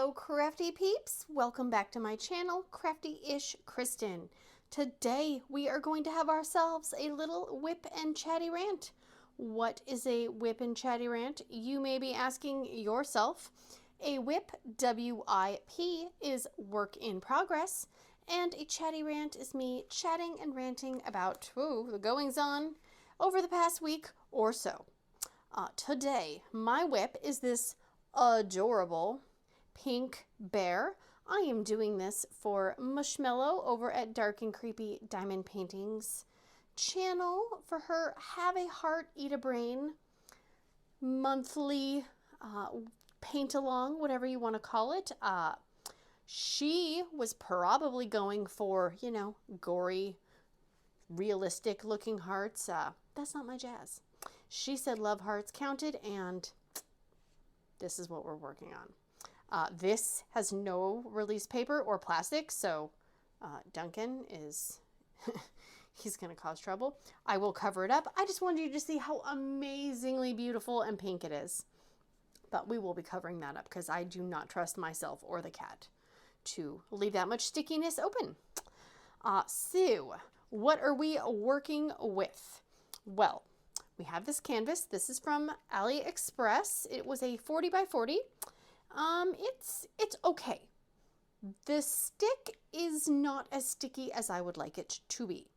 Hello crafty peeps, welcome back to my channel, Crafty-ish-kristyn. Today we are going to have ourselves a little WIP and chatty rant. What is a WIP and chatty rant? You may be asking yourself. A WIP, W-I-P, is work in progress, and a chatty rant is me chatting and ranting about the goings on over the past week or so. Today my WIP is this adorable pink bear. I am doing this for Mushmello over at Dark and Creepy Diamond Paintings channel for her Have a Heart, Eat a Brain monthly paint along, whatever you want to call it. She was probably going for, you know, gory, realistic looking hearts. That's not my jazz. She said love hearts counted, and this is what we're working on. This has no release paper or plastic, so Duncan is, he's going to cause trouble. I will cover it up. I just wanted you to see how amazingly beautiful and pink it is. But we will be covering that up because I do not trust myself or the cat to leave that much stickiness open. So, what are we working with? Well, we have this canvas. This is from AliExpress. It was a 40 by 40. It's okay. The stick is not as sticky as I would like it to be.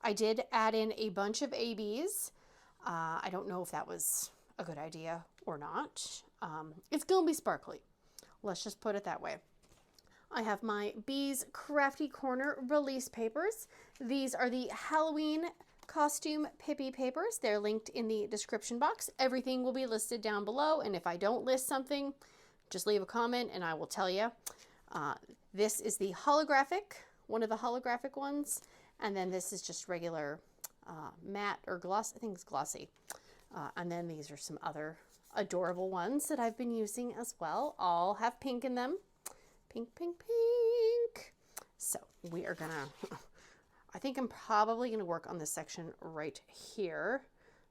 I did add in a bunch of ABs. I don't know if that was a good idea or not. It's gonna be sparkly. Let's just put it that way. I have my Bees Crafty Corner release papers. These are the Halloween costume Pippy papers. They're linked in the description box. Everything will be listed down below, and if I don't list something, just leave a comment and I will tell you. This is the holographic, one of the holographic ones, and then this is just regular matte or gloss. I think it's glossy. And then these are some other adorable ones that I've been using as well. All have pink in them. Pink, pink, pink. So we are gonna, I think I'm probably gonna work on this section right here.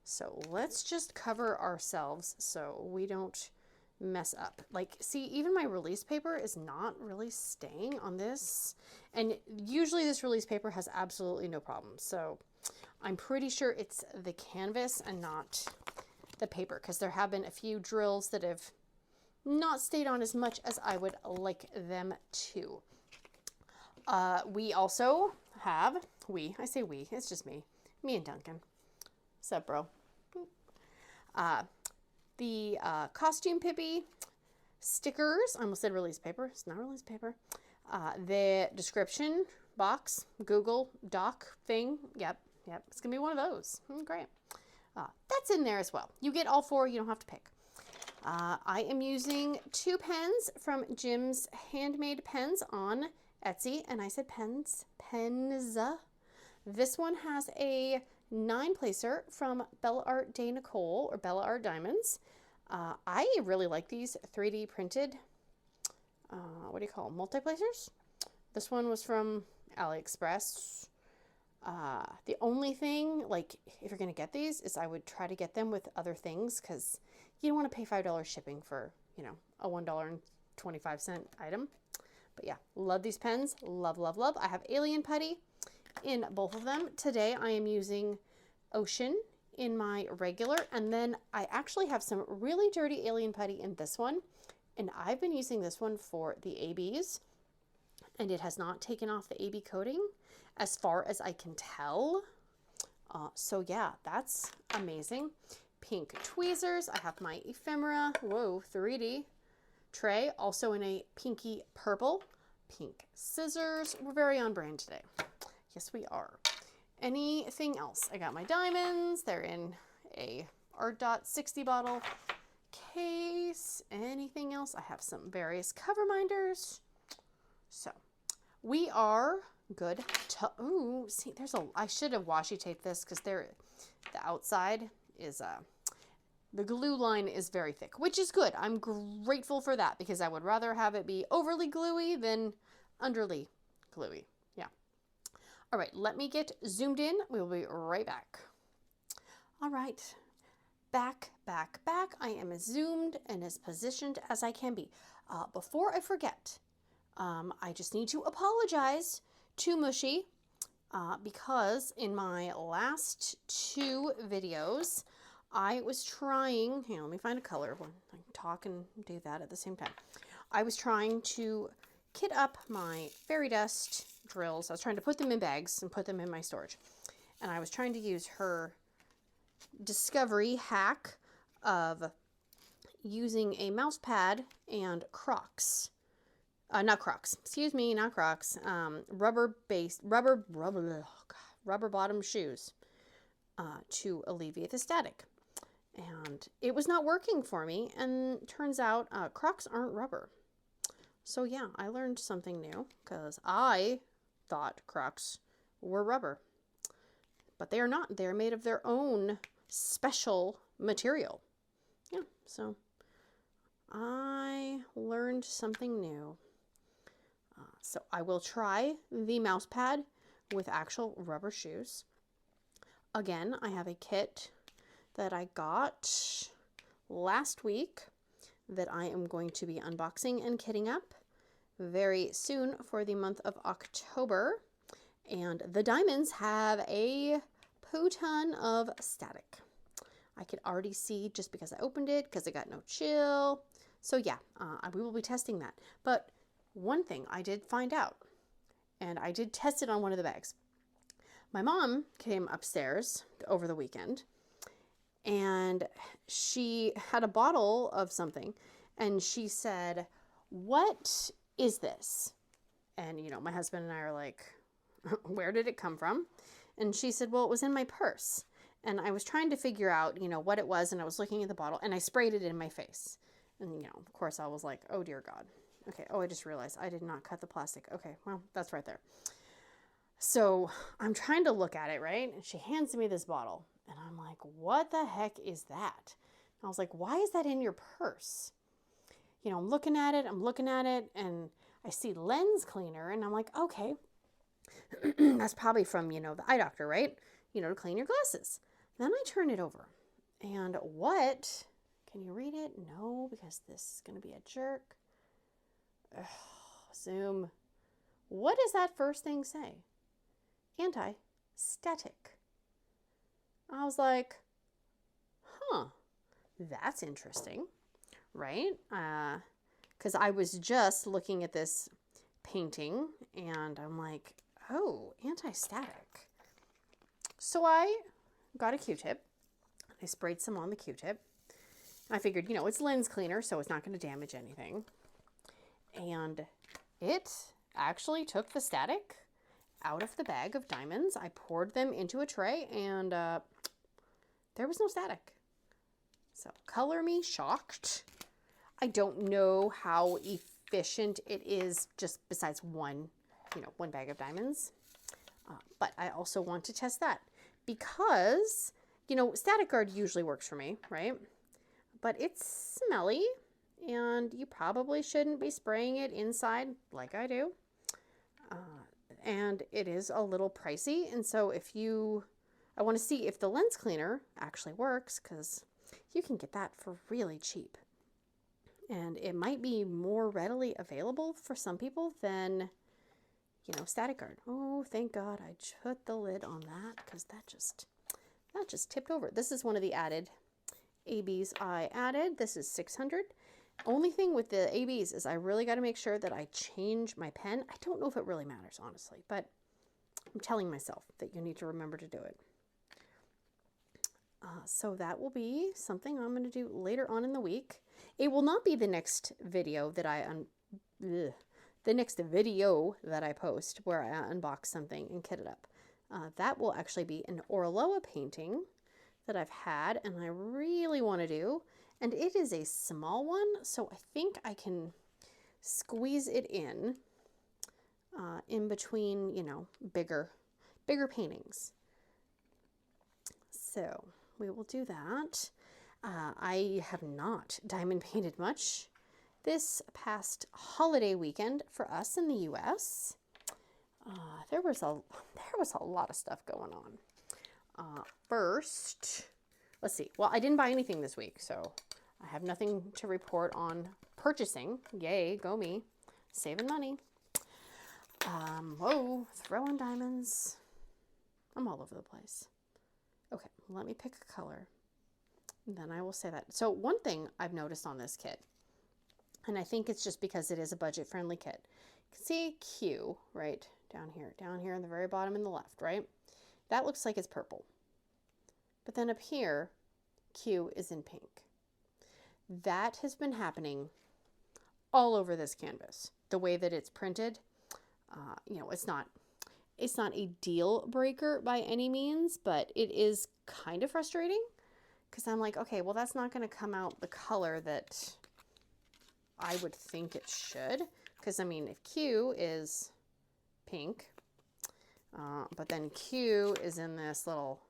So let's just cover ourselves so we don't mess up. Like, see, even my release paper is not really staying on this, and usually this release paper has absolutely no problem. So I'm pretty sure it's the canvas and not the paper, because there have been a few drills that have not stayed on as much as I would like them to. We also have, I say we, it's just me and Duncan. What's up, bro? The costume Pippy stickers. I almost said release paper. It's not release paper. The description box, Google Doc thing. Yep. It's going to be one of those. Great. That's in there as well. You get all four. You don't have to pick. I am using 2 pens from Jim's Handmade Pens on Etsy. And I said pens. This one has a 9-placer from Bella Art de Nicole, or Bella Art Diamonds. I really like these 3D printed, what do you call them, multi-placers? This one was from AliExpress. The only thing, like, if you're going to get these, is I would try to get them with other things, because you don't want to pay $5 shipping for, you know, a $1.25 item. But yeah, love these pens. Love, love, love. I have Alien Putty in both of them. Today I am using Ocean in my regular, and then I actually have some really dirty Alien Putty in this one, and I've been using this one for the ABs, and it has not taken off the AB coating as far as I can tell. So yeah, that's amazing. Pink tweezers. I have my Ephemera 3D tray, also in a pinky purple. Pink scissors. We're very on brand today. Yes, we are. Anything else? I got my diamonds. They're in a Art Dot 60 bottle case. Anything else? I have some various cover minders. So we are good to, ooh, see, there's a, I should have washi taped this because the outside is, the glue line is very thick, which is good. I'm grateful for that because I would rather have it be overly gluey than underly gluey. Yeah. All right, let me get zoomed in. We will be right back. All right, back. I am as zoomed and as positioned as I can be. Before I forget, I just need to apologize to Mushy because in my last 2 videos, I was trying, here, let me find a color one. I can talk and do that at the same time. I was trying to kit up my fairy dust drills. I was trying to put them in bags and put them in my storage. And I was trying to use her discovery hack of using a mouse pad and Crocs. Not Crocs, excuse me, not Crocs. Rubber bottom shoes to alleviate the static. And it was not working for me, and turns out Crocs aren't rubber. So yeah, I learned something new because I thought Crocs were rubber. But they are not. They're made of their own special material. Yeah, so I learned something new. So I will try the mouse pad with actual rubber shoes. Again, I have a kit that I got last week that I am going to be unboxing and kitting up very soon for the month of October. And the diamonds have a ton of static. I could already see just because I opened it because it got no chill. So yeah, we will be testing that. But one thing I did find out, and I did test it on one of the bags. My mom came upstairs over the weekend and she had a bottle of something and she said, "What is this?" And you know, my husband and I are like, "Where did it come from?" And she said, "Well, it was in my purse." And I was trying to figure out, you know, what it was, and I was looking at the bottle and I sprayed it in my face. And you know, of course I was like, "Oh dear God." Okay, oh, I just realized I did not cut the plastic. Okay, well, that's right there. So I'm trying to look at it, right? And she hands me this bottle. And I'm like, what the heck is that? And I was like, why is that in your purse? You know, I'm looking at it, and I see lens cleaner. And I'm like, okay, that's probably from, you know, the eye doctor, right? You know, to clean your glasses. Then I turn it over. And what? Can you read it? No, because this is going to be a jerk. Ugh, Zoom. What does that first thing say? Anti-static. I was like, huh, that's interesting, right? Because I was just looking at this painting and I'm like, oh, anti-static. So I got a Q-tip. I sprayed some on the Q-tip. I figured, you know, it's lens cleaner, so it's not going to damage anything. And it actually took the static out of the bag of diamonds. I poured them into a tray and there was no static. So color me shocked. I don't know how efficient it is just besides one bag of diamonds. But I also want to test that because, you know, static guard usually works for me, right? But it's smelly and you probably shouldn't be spraying it inside like I do. And it is a little pricey. And so I want to see if the lens cleaner actually works because you can get that for really cheap. And it might be more readily available for some people than, you know, static guard. Oh, thank God I put the lid on that because that just tipped over. This is one of the added ABs I added. This is 600. Only thing with the ABs is I really got to make sure that I change my pen. I don't know if it really matters, honestly, but I'm telling myself that you need to remember to do it. So that will be something I'm going to do later on in the week. It will not be the next video that I post where I unbox something and kit it up. That will actually be an Orloa painting that I've had and I really want to do. And it is a small one, so I think I can squeeze it in between, you know, bigger paintings. So we will do that. I have not diamond painted much this past holiday weekend for us in the U.S. There was a lot of stuff going on. First, let's see. Well, I didn't buy anything this week, so I have nothing to report on purchasing. Yay, go me. Saving money. Whoa, throwing diamonds. I'm all over the place. Okay, let me pick a color. Then I will say that. So one thing I've noticed on this kit, and I think it's just because it is a budget-friendly kit. You can see Q right down here in the very bottom in the left, right? That looks like it's purple. But then up here, Q is in pink. That has been happening all over this canvas. The way that it's printed, you know, it's not a deal breaker by any means, but it is kind of frustrating because I'm like, okay, well, that's not going to come out the color that I would think it should. Because, I mean, if Q is pink, but then Q is in this little,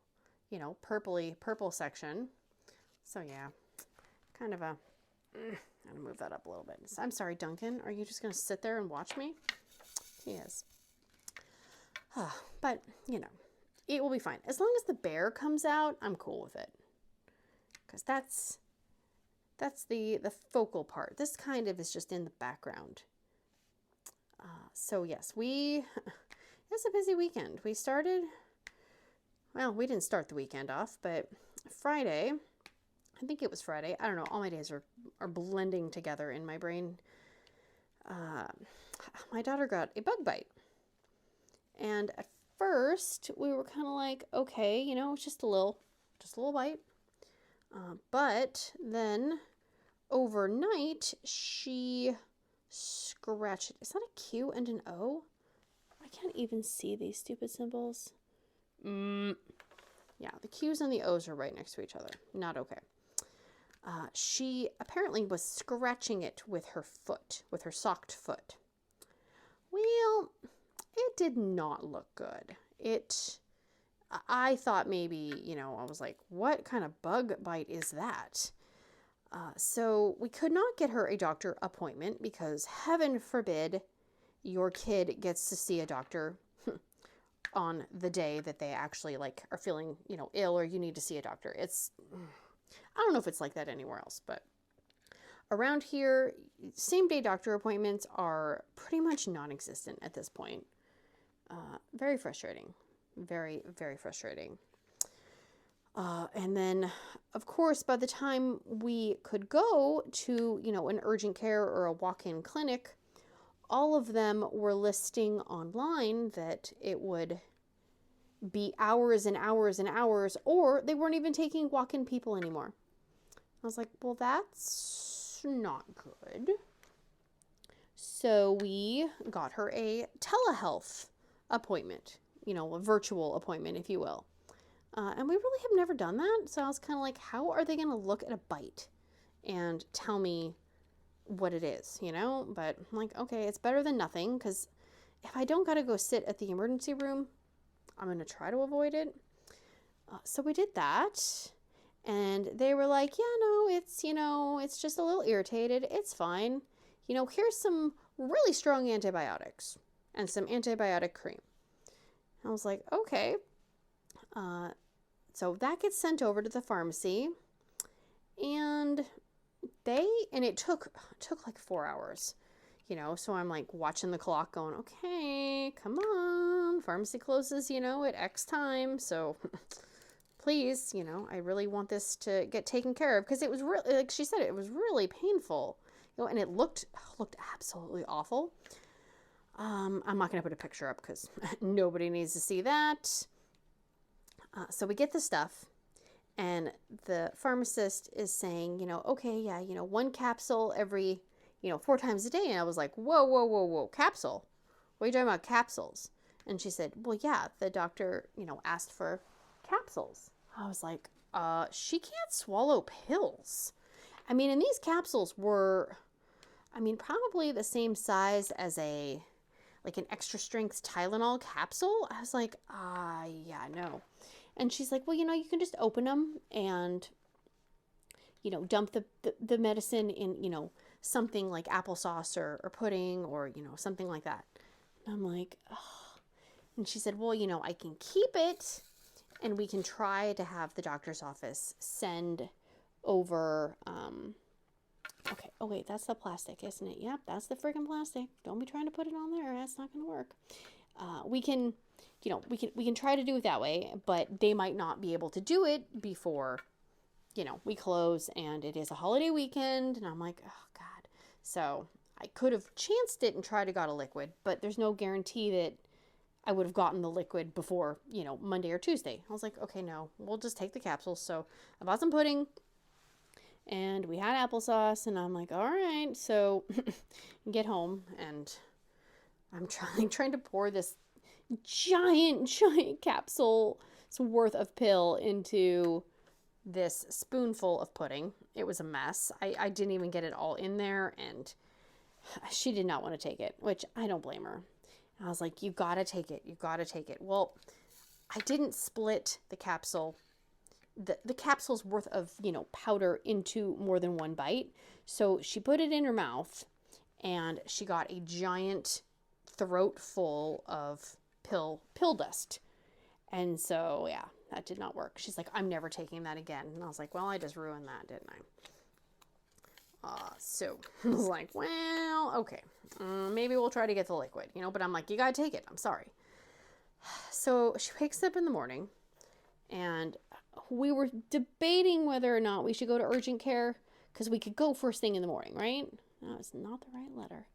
you know, purple section. So, yeah, kind of a, I'm going to move that up a little bit. I'm sorry, Duncan. Are you just going to sit there and watch me? He is. But, you know, it will be fine. As long as the bear comes out, I'm cool with it. Because that's the focal part. This kind of is just in the background. So, yes, it was a busy weekend. We started, well, we didn't start the weekend off, but Friday, I think it was Friday. I don't know. All my days are blending together in my brain. My daughter got a bug bite. And at first, we were kind of like, okay, you know, it's just a little bite. But then overnight, she scratched it. Is that a Q and an O? I can't even see these stupid symbols. Yeah, the Q's and the O's are right next to each other. Not okay. She apparently was scratching it with her foot, with her socked foot. Well, it did not look good. I thought maybe, you know, I was like, what kind of bug bite is that? So we could not get her a doctor appointment because heaven forbid your kid gets to see a doctor on the day that they actually like are feeling, you know, ill or you need to see a doctor. I don't know if it's like that anywhere else, but around here, same day doctor appointments are pretty much non-existent at this point. Very frustrating. Very, very frustrating. And then, of course, by the time we could go to, you know, an urgent care or a walk-in clinic, all of them were listing online that it would be hours and hours and hours, or they weren't even taking walk-in people anymore. I was like, well, that's not good. So we got her a telehealth appointment, you know, a virtual appointment, if you will. And we really have never done that. So I was kind of like, how are they going to look at a bite and tell me what it is, you know? But I'm like, okay, it's better than nothing, because if I don't got to go sit at the emergency room, I'm going to try to avoid it. So we did that. And they were like, yeah, no, it's, you know, it's just a little irritated. It's fine. You know, here's some really strong antibiotics and some antibiotic cream. I was like, okay. So that gets sent over to the pharmacy, and it took like 4 hours, you know, so I'm like watching the clock going, okay, come on, pharmacy closes, you know, at X time. So please, you know, I really want this to get taken care of, because it was really, like she said, it was really painful, you know, and it looked absolutely awful. I'm not going to put a picture up because nobody needs to see that. So we get the stuff, and the pharmacist is saying, you know, okay, yeah, you know, 1 capsule every, you know, 4 times a day. And I was like, whoa, capsule? What are you talking about, capsules? And she said, well, yeah, the doctor, you know, asked for capsules. I was like, she can't swallow pills. I mean, and these capsules were, I mean, probably the same size as like an extra strength Tylenol capsule. I was like, yeah, no. And she's like, well, you know, you can just open them and, you know, dump the medicine in, you know, something like applesauce or pudding or, you know, something like that. And I'm like, oh. And she said, well, you know, I can keep it and we can try to have the doctor's office send over, okay, oh wait, that's the plastic, isn't it? Yep, that's the friggin' plastic. Don't be trying to put it on there. That's not going to work. We can, you know, we can try to do it that way, but they might not be able to do it before, you know, we close and it is a holiday weekend. And I'm like, oh God. So I could have chanced it and tried to got a liquid, but there's no guarantee that I would have gotten the liquid before, you know, Monday or Tuesday. I was like, okay, no, we'll just take the capsules. So I bought some pudding and we had applesauce, and I'm like, all right. So get home and I'm trying to pour this giant capsule worth of pill into this spoonful of pudding. It was a mess. I didn't even get it all in there, and she did not want to take it, which I don't blame her. I was like, you gotta take it. You gotta take it. Well, I didn't split the capsule, the capsule's worth of, you know, powder into more than one bite. So she put it in her mouth and she got a giant throat full of pill dust. And so, yeah, that did not work. She's like, I'm never taking that again. And I was like, well, I just ruined that, didn't I? So I was like, well, okay, maybe we'll try to get the liquid, you know, but I'm like, you gotta take it. I'm sorry. So she wakes up in the morning and we were debating whether or not we should go to urgent care because we could go first thing in the morning, right? That was not the right letter.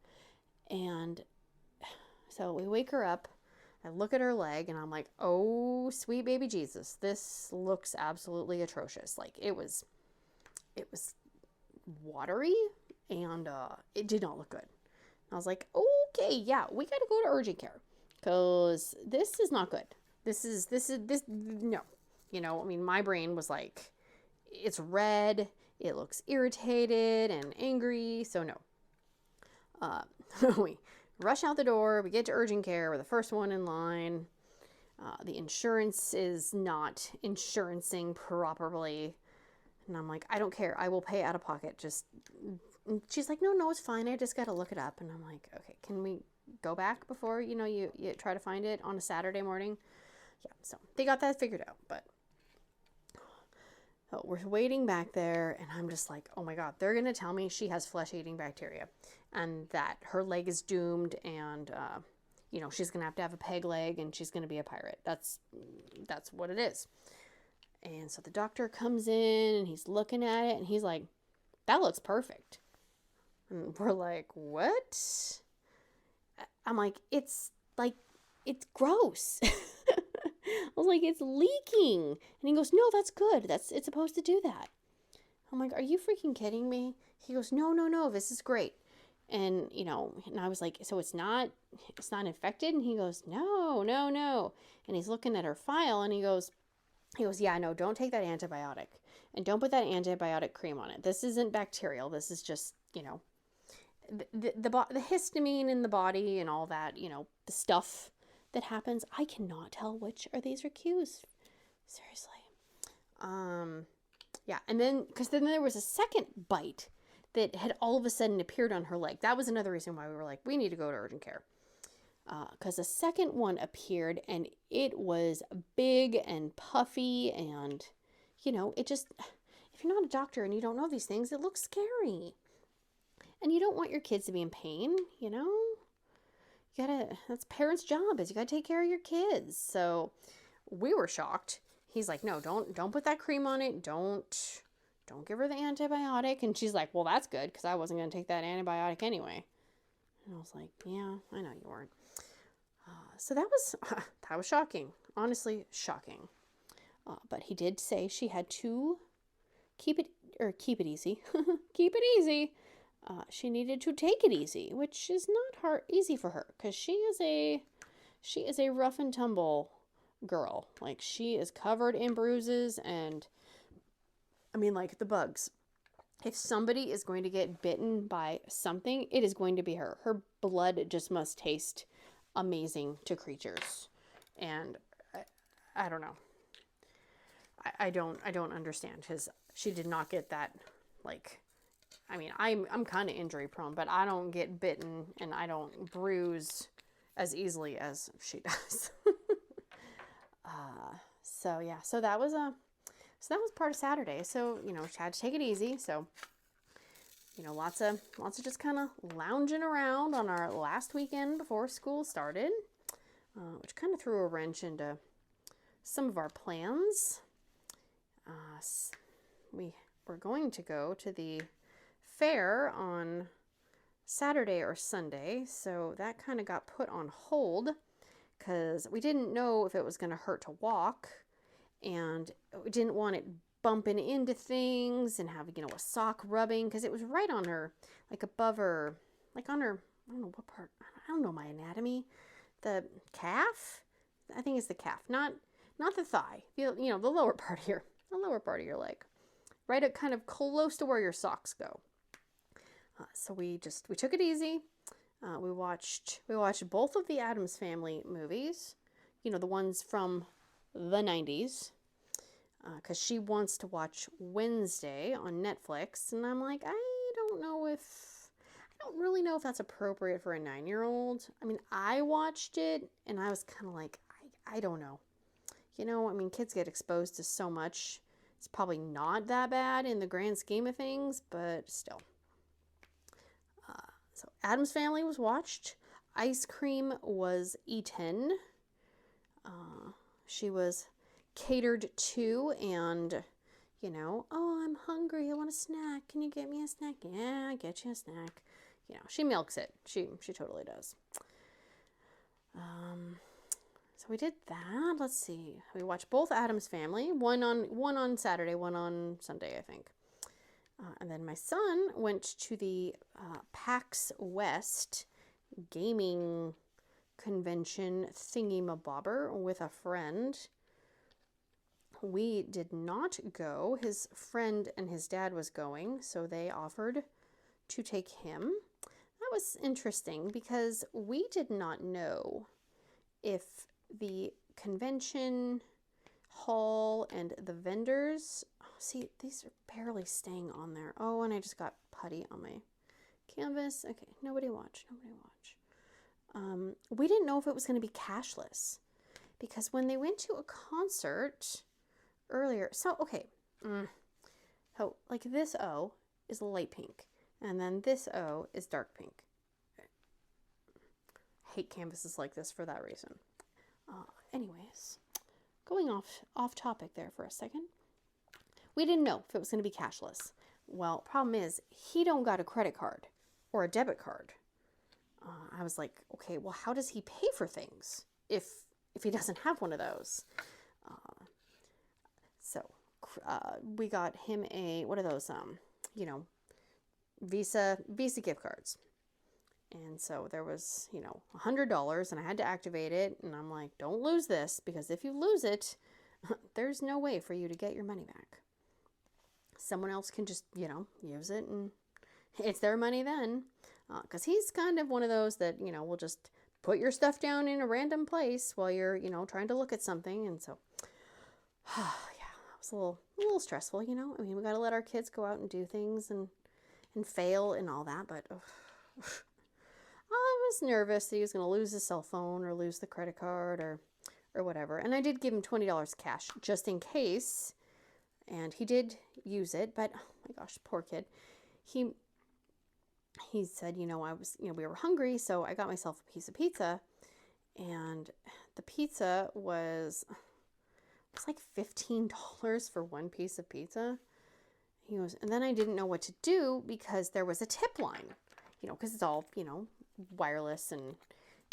And so we wake her up. I look at her leg and I'm like, oh, sweet baby Jesus, this looks absolutely atrocious. Like it was watery and it did not look good. I was like, okay, yeah, we got to go to urgent care because this is not good. This no. You know, I mean, my brain was like, it's red, it looks irritated and angry, so no. We rush out the door, we get to urgent care, we're the first one in line. The insurance is not insurancing properly. And I'm like, I don't care, I will pay out of pocket. Just, she's like, no, it's fine, I just got to look it up. And I'm like, okay, can we go back before, you know, you try to find it on a Saturday morning? Yeah, so they got that figured out, but so we're waiting back there, and I'm just like, oh my God, they're going to tell me she has flesh-eating bacteria and that her leg is doomed and, you know, she's going to have a peg leg and she's going to be a pirate. That's what it is. And so the doctor comes in and he's looking at it and he's like, that looks perfect. And we're like, what? I'm like, it's gross. I was like, it's leaking. And he goes, no, that's good. It's supposed to do that. I'm like, are you freaking kidding me? He goes, no, this is great. And, you know, and I was like, so it's not infected? And he goes, no. And he's looking at her file and he goes, yeah, no, don't take that antibiotic. And don't put that antibiotic cream on it. This isn't bacterial. This is just, you know, the histamine in the body and all that, you know, the stuff that happens. I cannot tell which are these are cues. Seriously. Yeah. And then, because then there was a second bite that had all of a sudden appeared on her leg. That was another reason why we were like, we need to go to urgent care. Because a second one appeared and it was big and puffy and, you know, it just, if you're not a doctor and you don't know these things, it looks scary. And you don't want your kids to be in pain, you know? That's parents' job, is you gotta take care of your kids. So we were shocked. He's like, no, don't put that cream on it. Don't give her the antibiotic. And she's like, well, that's good, because I wasn't gonna take that antibiotic anyway. And I was like, yeah, I know you weren't. So that was shocking. Honestly, shocking. But he did say she had to keep it easy. Keep it easy. She needed to take it easy, which is not easy for her, because she is a rough and tumble girl. Like, she is covered in bruises, and I mean, like, the bugs. If somebody is going to get bitten by something, it is going to be her. Her blood just must taste amazing to creatures, and I don't know. I don't understand, because she did not get that, like. I mean, I'm kind of injury prone, but I don't get bitten and I don't bruise as easily as she does. So yeah, so that was part of Saturday. So, you know, had to take it easy. So, you know, lots of just kind of lounging around on our last weekend before school started, which kind of threw a wrench into some of our plans. We were going to go to the fair on Saturday or Sunday, so that kind of got put on hold because we didn't know if it was going to hurt to walk, and we didn't want it bumping into things and having, you know, a sock rubbing, because it was right on her, like above her, like on her, I don't know what part, I don't know my anatomy, the calf? I think it's the calf, not the thigh, you know, the lower part here, the lower part of your leg, right at kind of close to where your socks go. So we took it easy. We watched both of the Addams Family movies, you know, the ones from the 90s, because she wants to watch Wednesday on Netflix, and I'm like, I don't really know if that's appropriate for a 9-year-old. I mean, I watched it, and I was kind of like, I don't know. You know, I mean, kids get exposed to so much. It's probably not that bad in the grand scheme of things, but still. So Addams Family was watched. Ice cream was eaten. She was catered to, and, you know, oh, I'm hungry, I want a snack. Can you get me a snack? Yeah, I get you a snack. You know, she milks it. She totally does. So we did that. Let's see. We watched both Addams Family. One on Saturday, one on Sunday, I think. And then my son went to the PAX West gaming convention thingy-mabobber with a friend. We did not go. His friend and his dad was going, so they offered to take him. That was interesting because we did not know if the convention hall and the vendors, see, these are barely staying on there. Oh, and I just got putty on my canvas. Okay, nobody watch. We didn't know if it was going to be cashless, because when they went to a concert earlier, so okay, so like this O is light pink, and then this O is dark pink. I hate canvases like this for that reason. Anyways, going off topic there for a second. We didn't know if it was going to be cashless. Well, problem is, he don't got a credit card or a debit card. I was like, okay, well, how does he pay for things if he doesn't have one of those? So we got him what are those, you know, Visa gift cards. And so there was, you know, $100, and I had to activate it. And I'm like, don't lose this, because if you lose it, there's no way for you to get your money back. Someone else can just, you know, use it, and it's their money then. Because he's kind of one of those that, you know, will just put your stuff down in a random place while you're, you know, trying to look at something. And so, yeah, it was a little stressful, you know. I mean, we got to let our kids go out and do things and fail and all that. But I was nervous that he was going to lose his cell phone or lose the credit card or whatever. And I did give him $20 cash just in case. And he did use it, but oh my gosh, poor kid. He said, you know, we were hungry, so I got myself a piece of pizza, and the pizza was like $15 for one piece of pizza. And then I didn't know what to do because there was a tip line, you know, because it's all, you know, wireless, and,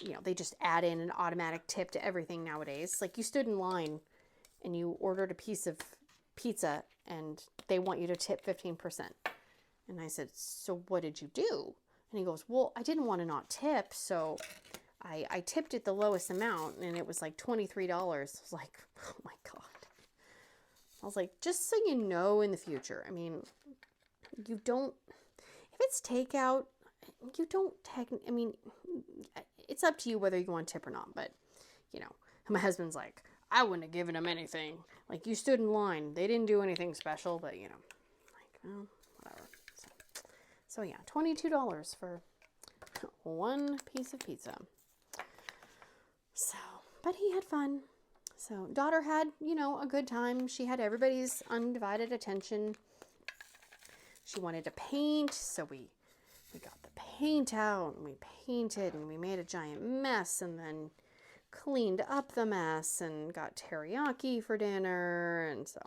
you know, they just add in an automatic tip to everything nowadays. Like, you stood in line and you ordered a piece of pizza and they want you to tip 15%. And I said, so what did you do? And he goes, well, I didn't want to not tip, so I tipped it the lowest amount, and it was like $23. I was like, oh my God. I was like, just so you know in the future, I mean, you don't, if it's takeout, you don't I mean, it's up to you whether you want to tip or not, but, you know, my husband's like, I wouldn't have given him anything. Like, you stood in line. They didn't do anything special, but, you know, like, oh, whatever. So yeah, $22 for one piece of pizza. So, but he had fun. So daughter had, you know, a good time. She had everybody's undivided attention. She wanted to paint, so we got the paint out and we painted and we made a giant mess and then cleaned up the mess and got teriyaki for dinner. And so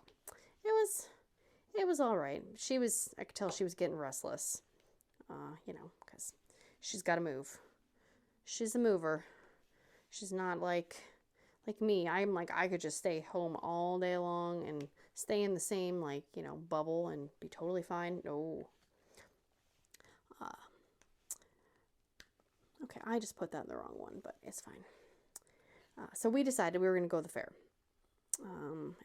it was all right. I could tell she was getting restless, you know, because she's got to move. She's a mover. She's not like me. I'm like, I could just stay home all day long and stay in the same, like, you know, bubble and be totally fine. No. Okay, I just put that in the wrong one, but it's fine. So we decided we were going to go to the fair.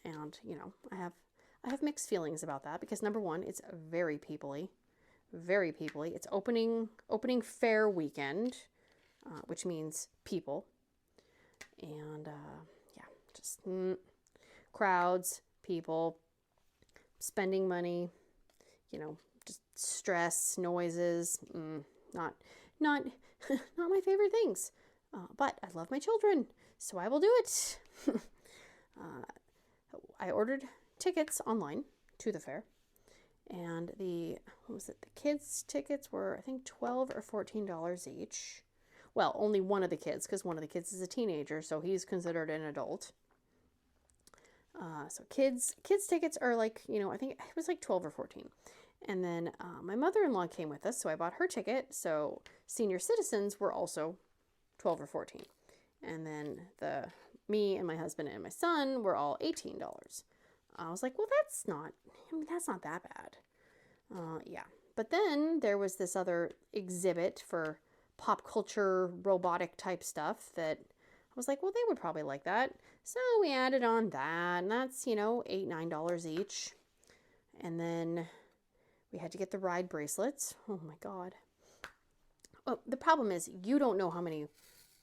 And, you know, I have mixed feelings about that because number one, it's very people-y. Very people-y. It's opening fair weekend, which means people. And, yeah, just crowds, people, spending money, you know, just stress, noises, not my favorite things. But I love my children, so I will do it. I ordered tickets online to the fair, and the kids' tickets were, I think, $12 or $14 each. Well, only one of the kids, because one of the kids is a teenager, so he's considered an adult. So kids tickets are like, you know, I think it was like 12 or 14. And then my mother-in-law came with us, so I bought her ticket. So senior citizens were also 12 or 14. And then me and my husband and my son were all $18. I was like, well, that's not that bad. Yeah. But then there was this other exhibit for pop culture robotic type stuff that I was like, well, they would probably like that. So we added on that, and that's, you know, $8, $9 each. And then we had to get the ride bracelets. Oh my God. Well, the problem is you don't know how many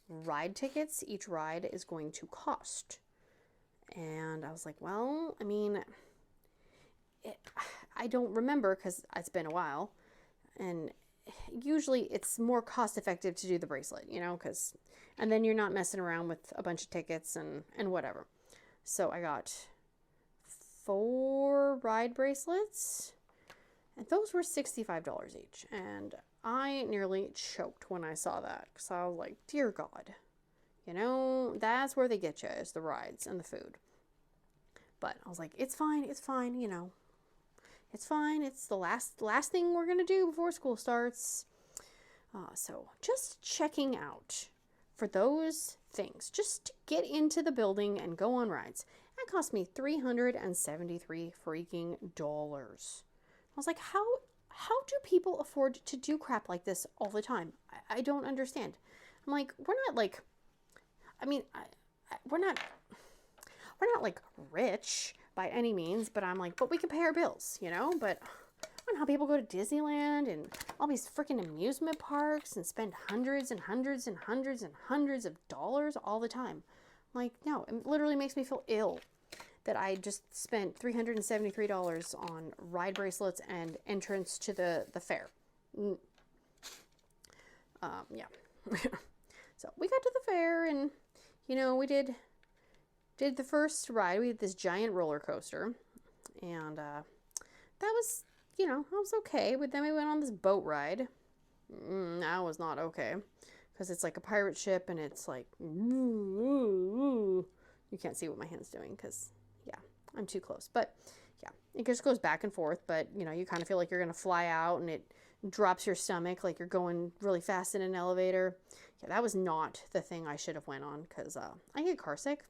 ride tickets each ride is going to cost. And I was like, well, I mean, I don't remember because it's been a while. And usually it's more cost effective to do the bracelet, you know, and then you're not messing around with a bunch of tickets and whatever. So I got 4 ride bracelets, and those were $65 each. And I nearly choked when I saw that because I was like, dear God, you know, that's where they get you, is the rides and the food. But I was like, it's fine, you know. It's fine. It's the last thing we're going to do before school starts. So just checking out for those things, just to get into the building and go on rides. That cost me $373 freaking dollars. I was like, how do people afford to do crap like this all the time? I don't understand. I'm like, we're not like, I mean, we're not like rich by any means, but I'm like, but we can pay our bills, you know? But I don't know how people go to Disneyland and all these freaking amusement parks and spend hundreds and hundreds and hundreds and hundreds of dollars all the time. I'm like, no, it literally makes me feel ill that I just spent $373 on ride bracelets and entrance to the fair. Yeah. So we got to the fair and, you know, we did the first ride. We had this giant roller coaster, and that was, you know, that was okay. But then we went on this boat ride. That was not okay, because it's like a pirate ship, and it's like, you can't see what my hand's doing, because, yeah, I'm too close. But, yeah, it just goes back and forth, but, you know, you kind of feel like you're going to fly out, and it drops your stomach like you're going really fast in an elevator. Yeah, that was not the thing I should have went on, because I get car sick.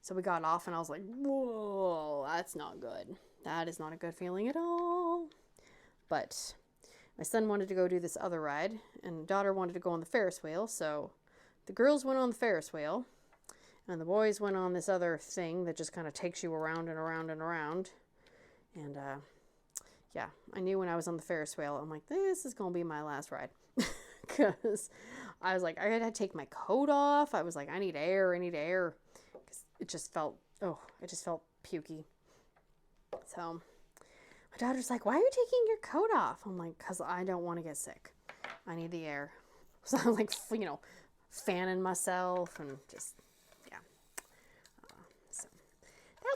So we got off, and I was like, whoa, that's not good. That is not a good feeling at all. But my son wanted to go do this other ride, and daughter wanted to go on the Ferris wheel. So the girls went on the Ferris wheel, and the boys went on this other thing that just kind of takes you around and around and around. And, yeah, I knew when I was on the Ferris wheel, I'm like, this is going to be my last ride. Because I was like, I had to take my coat off. I was like, I need air. It just felt pukey. So my daughter's like, why are you taking your coat off? I'm like, because I don't want to get sick. I need the air. So I'm like, you know, fanning myself and just, yeah.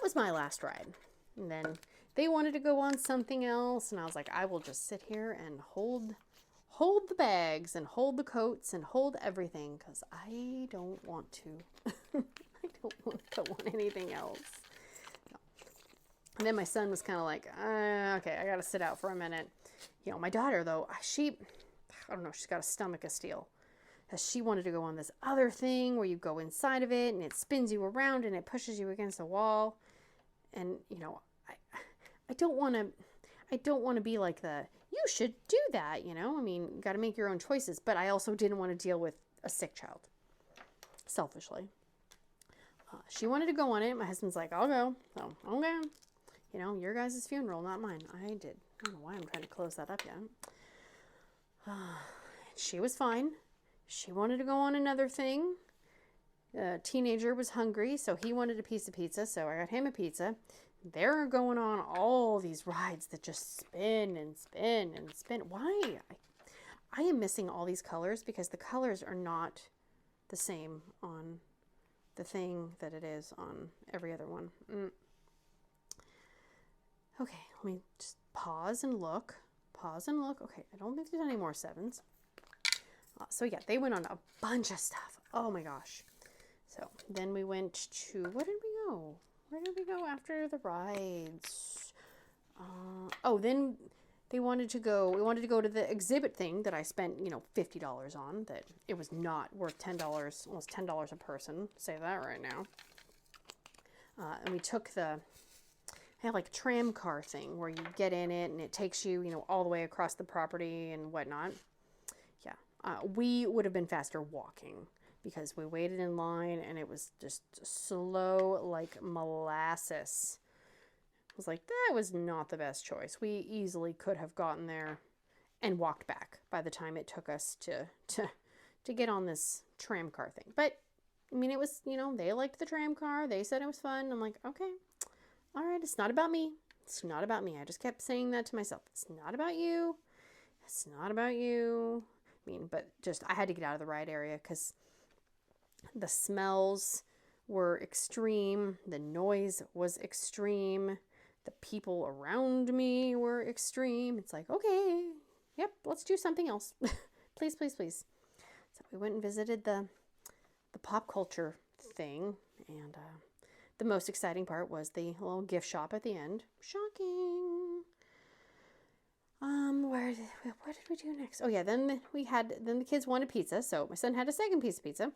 was my last ride. And then they wanted to go on something else, and I was like, I will just sit here and hold the bags and hold the coats and hold everything, because I don't want to. I don't want to go on anything else. No. And then my son was kind of like, okay, I got to sit out for a minute. You know, my daughter, though, I don't know, she's got a stomach of steel. She wanted to go on this other thing where you go inside of it and it spins you around and it pushes you against a wall. And, you know, I don't want to be like you should do that, you know? I mean, you got to make your own choices. But I also didn't want to deal with a sick child, selfishly. She wanted to go on it. My husband's like, I'll go. So, okay. You know, your guys' funeral, not mine. I don't know why I'm trying to close that up yet. She was fine. She wanted to go on another thing. The teenager was hungry, so he wanted a piece of pizza, so I got him a pizza. They're going on all these rides that just spin and spin and spin. Why? I am missing all these colors because the colors are not the same on the thing that it is on every other one. Okay, let me just pause and look. Pause and look. Okay, I don't think there's any more 7s. So yeah, they went on a bunch of stuff. Oh my gosh. So then we went to, where did we go? Where did we go after the rides? Then we wanted to go to the exhibit thing that I spent, you know, $50 on, that it was not worth $10, almost $10 a person. Say that right now. And we took I had like a tram car thing where you get in it and it takes you, you know, all the way across the property and whatnot. Yeah. We would have been faster walking because we waited in line and it was just slow like molasses. I was like, that was not the best choice. We easily could have gotten there and walked back by the time it took us to get on this tram car thing. But I mean, it was, you know, they liked the tram car. They said it was fun. I'm like, okay, all right. It's not about me. It's not about me. I just kept saying that to myself. It's not about you. It's not about you. I mean, but just, I had to get out of the ride area because the smells were extreme. The noise was extreme. The people around me were extreme. It's like, okay, yep, let's do something else. Please, please, please. So we went and visited the pop culture thing, and the most exciting part was the little gift shop at the end. Shocking. What did we do next? Oh yeah, then the kids wanted pizza, so my son had a second piece of pizza.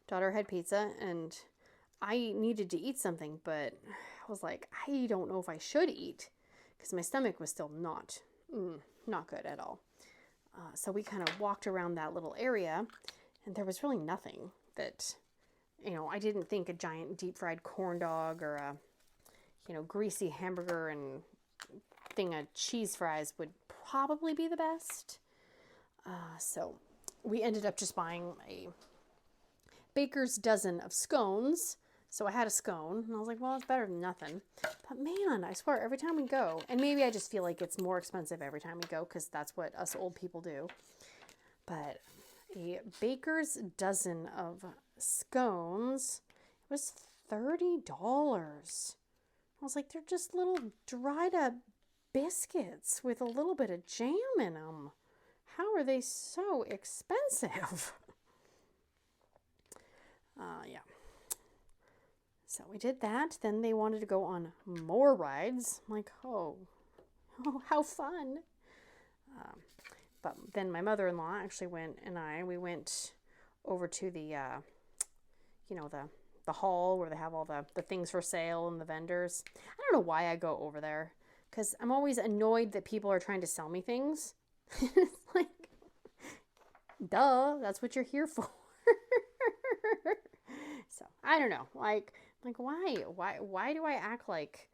Daughter had pizza, and I needed to eat something, but I was like, I don't know if I should eat because my stomach was still not good at all. So we kind of walked around that little area, and there was really nothing that, you know, I didn't think a giant deep fried corn dog or a, you know, greasy hamburger and thing of cheese fries would probably be the best. So we ended up just buying a baker's dozen of scones. So I had a scone, and I was like, well, it's better than nothing. But man, I swear, every time we go, and maybe I just feel like it's more expensive every time we go because that's what us old people do. But a baker's dozen of scones, it was $30. I was like, they're just little dried up biscuits with a little bit of jam in them. How are they so expensive? Yeah. So we did that. Then they wanted to go on more rides. I'm like, oh, how fun. But then my mother-in-law actually went, and we went over to the, you know, the hall where they have all the things for sale and the vendors. I don't know why I go over there, because I'm always annoyed that people are trying to sell me things. It's like, duh, that's what you're here for. So I don't know, like why do I act like,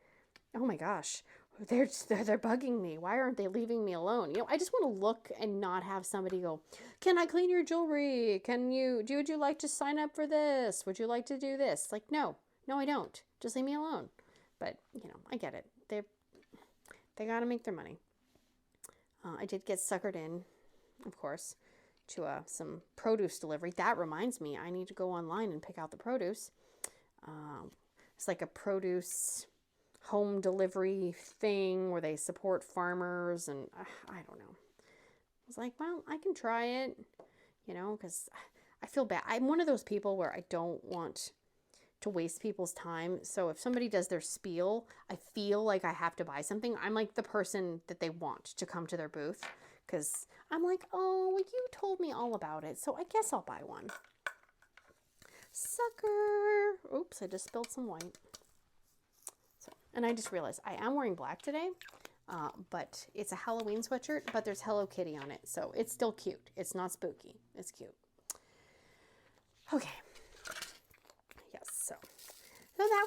oh my gosh, they're bugging me? Why aren't they leaving me alone? You know, I just want to look and not have somebody go, can I clean your jewelry? Would you like to sign up for this? Would you like to do this? Like, no, I don't. Just leave me alone. But you know, I get it. They got to make their money. I did get suckered in, of course, to some produce delivery. That reminds me, I need to go online and pick out the produce. It's like a produce home delivery thing where they support farmers, and I don't know. I was like, well, I can try it, you know, because I feel bad. I'm one of those people where I don't want to waste people's time. So if somebody does their spiel, I feel like I have to buy something. I'm like the person that they want to come to their booth, because I'm like, oh, well, you told me all about it, so I guess I'll buy one. Sucker. Oops, I just spilled some white. So, and I just realized I am wearing black today, but it's a Halloween sweatshirt, but there's Hello Kitty on it, so it's still cute. It's not spooky. It's cute. Okay. Yes, so that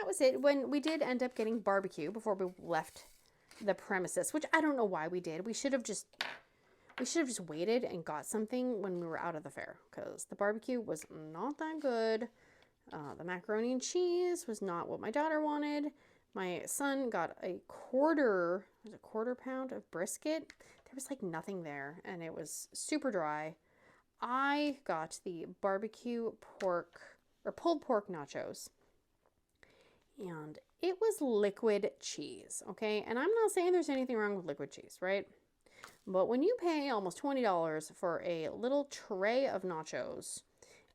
was it. When we did end up getting barbecue before we left the premises, which I don't know why we did. We should have just waited and got something when we were out of the fair, because the barbecue was not that good. The macaroni and cheese was not what my daughter wanted. My son got a quarter pound of brisket. There was like nothing there, and it was super dry. I got the barbecue pork or pulled pork nachos, and it was liquid cheese, okay? And I'm not saying there's anything wrong with liquid cheese, right? But when you pay almost $20 for a little tray of nachos,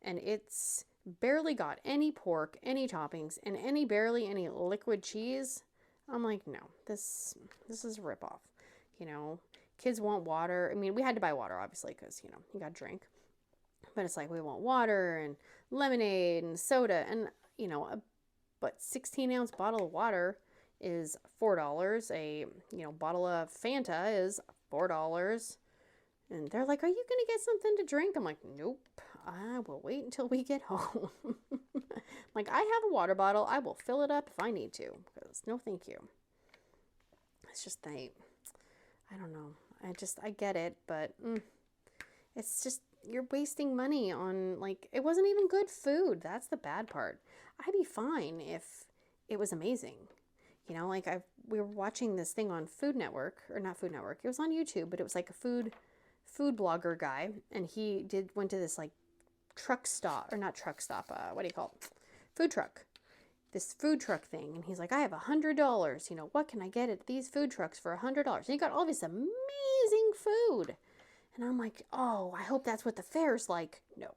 and it's barely got any pork, any toppings, and barely any liquid cheese, I'm like, no, this is a ripoff. You know, kids want water. I mean, we had to buy water, obviously, because, you know, you got to drink. But it's like, we want water and lemonade and soda. And, you know, but 16-ounce bottle of water is $4. A, you know, bottle of Fanta is $4. And they're like, are you going to get something to drink? I'm like, nope, I will wait until we get home. Like, I have a water bottle. I will fill it up if I need to, because no thank you. It's just, I don't know. I get it, but it's just, you're wasting money on, like, it wasn't even good food. That's the bad part. I'd be fine if it was amazing. You know, like, we were watching this thing on Food Network, or not Food Network. It was on YouTube, but it was like a food blogger guy, and he went to this like truck stop, or not truck stop, what do you call it? Food truck. This food truck thing, and he's like, I have $100. You know, what can I get at these food trucks for $100? And he got all this amazing food. And I'm like, oh, I hope that's what the fair's like. No,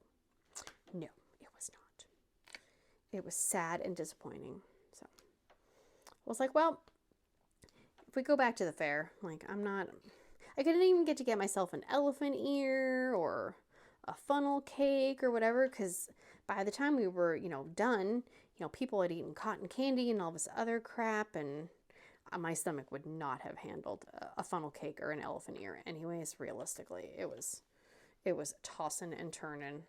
it was not. It was sad and disappointing. So I was like, well, if we go back to the fair, like, I couldn't even get to get myself an elephant ear or a funnel cake or whatever, because by the time we were, you know, done, you know, people had eaten cotton candy and all this other crap, and my stomach would not have handled a funnel cake or an elephant ear. Anyways, realistically, it was tossing and turning.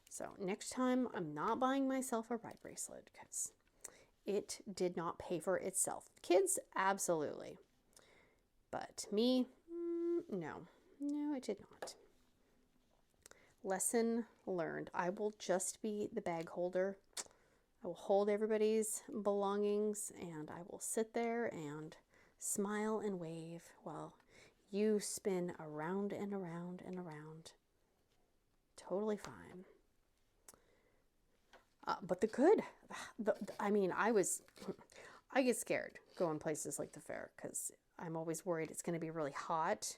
So next time, I'm not buying myself a ride bracelet, because it did not pay for itself. Kids, absolutely. But me, no, it did not. Lesson learned. I will just be the bag holder. I will hold everybody's belongings, and I will sit there and smile and wave while you spin around and around and around. Totally fine. But the good, I mean, I get scared going places like the fair, because I'm always worried it's going to be really hot,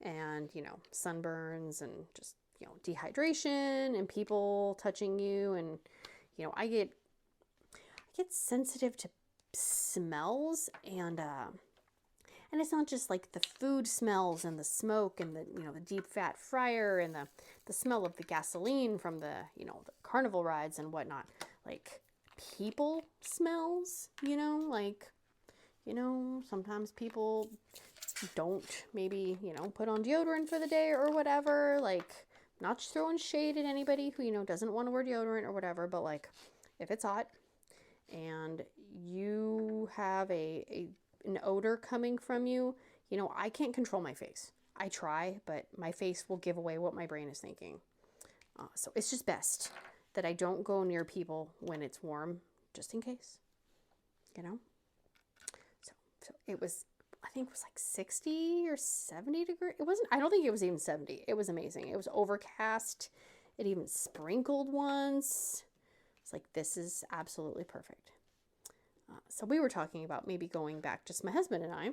and, you know, sunburns and just, you know, dehydration and people touching you. And, you know, I get sensitive to smells, and it's not just like the food smells and the smoke and the, you know, the deep fat fryer and the smell of the gasoline from the, you know, the carnival rides and whatnot. Like, people smells, you know, like, you know, sometimes people don't maybe, you know, put on deodorant for the day or whatever. Like, not just throwing shade at anybody who, you know, doesn't want to wear deodorant or whatever, but like, if it's hot and you have an odor coming from you, you know, I can't control my face. I try, but my face will give away what my brain is thinking. So it's just best that I don't go near people when it's warm, just in case, you know. So it was, I think it was like 60 or 70 degrees. It wasn't, I don't think it was even 70. It was amazing. It was overcast. It even sprinkled once. It's like, this is absolutely perfect. So we were talking about maybe going back, just my husband and I,